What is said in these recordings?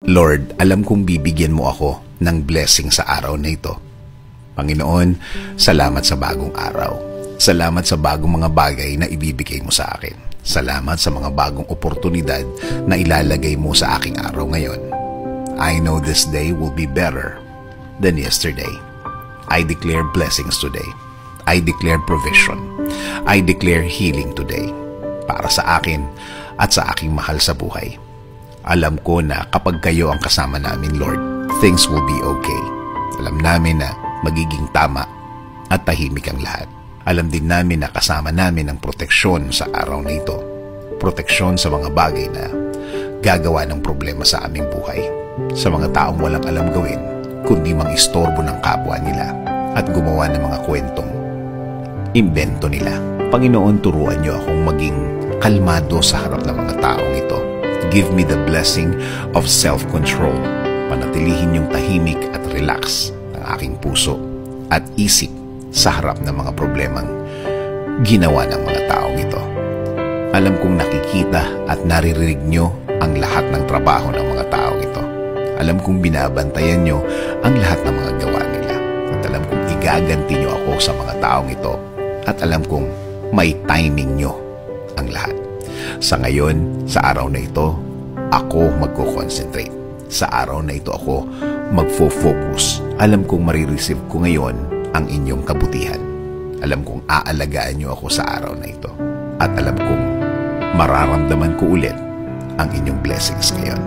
Lord, alam kong bibigyan mo ako ng blessing sa araw na ito. Panginoon, salamat sa bagong araw. Salamat sa bagong mga bagay na ibibigay mo sa akin. Salamat sa mga bagong oportunidad na ilalagay mo sa aking araw ngayon. I know this day will be better than yesterday. I declare blessings today. I declare provision. I declare healing today para sa akin at sa aking mahal sa buhay. Alam ko na kapag kayo ang kasama namin, Lord, things will be okay. Alam namin na magiging tama at tahimik ang lahat. Alam din namin na kasama namin ang proteksyon sa araw na ito. Proteksyon sa mga bagay na gagawa ng problema sa aming buhay. Sa mga taong walang alam gawin, kundi mang istorbo ng kapwa nila at gumawa ng mga kwentong imbento nila. Panginoon, turuan niyo akong maging kalmado sa harap ng mga taong ito. Give me the blessing of self-control. Panatilihin yung tahimik at relax ng aking puso at isip sa harap ng mga problemang ginawa ng mga taong ito. Alam kong nakikita at naririnig nyo ang lahat ng trabaho ng mga taong ito. Alam kong binabantayan nyo ang lahat ng mga gawa nila. At alam kong igaganti nyo ako sa mga taong ito. At alam kong may timing nyo ang lahat. Sa ngayon, sa araw na ito, ako magko-concentrate. Sa araw na ito ako magfo-focus. Alam kong marireceive ko ngayon ang inyong kabutihan. Alam kong aalagaan niyo ako sa araw na ito. At alam kong mararamdaman ko ulit ang inyong blessings ngayon.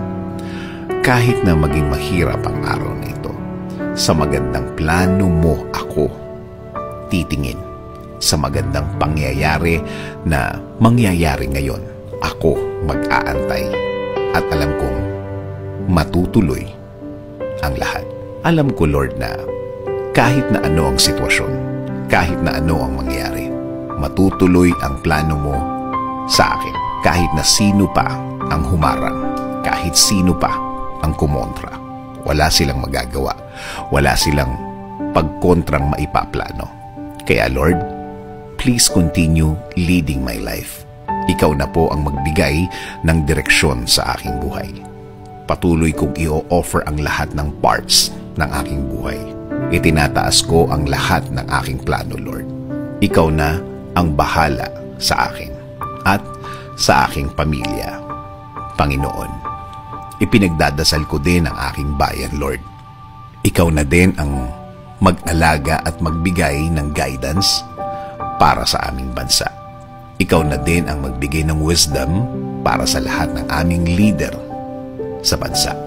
Kahit na maging mahirap ang araw na ito, sa magandang plano mo ako titingin. Sa magandang pangyayari na mangyayari ngayon, ako mag-aantay at alam kong matutuloy ang lahat. Alam ko, Lord, na kahit na ano ang sitwasyon, kahit na ano ang mangyari, matutuloy ang plano mo sa akin. Kahit na sino pa ang humarang, kahit sino pa ang kumontra, wala silang magagawa, wala silang pagkontrang maipaplano. Kaya, Lord, please continue leading my life. Ikaw na po ang magbigay ng direksyon sa aking buhay. Patuloy kong i-offer ang lahat ng parts ng aking buhay. Itinataas ko ang lahat ng aking plano, Lord. Ikaw na ang bahala sa akin at sa aking pamilya. Panginoon, ipinagdadasal ko din ang aking bayan, Lord. Ikaw na din ang mag-alaga at magbigay ng guidance para sa aming bansa. Ikaw na din ang magbigay ng wisdom para sa lahat ng aming leader sa bansa.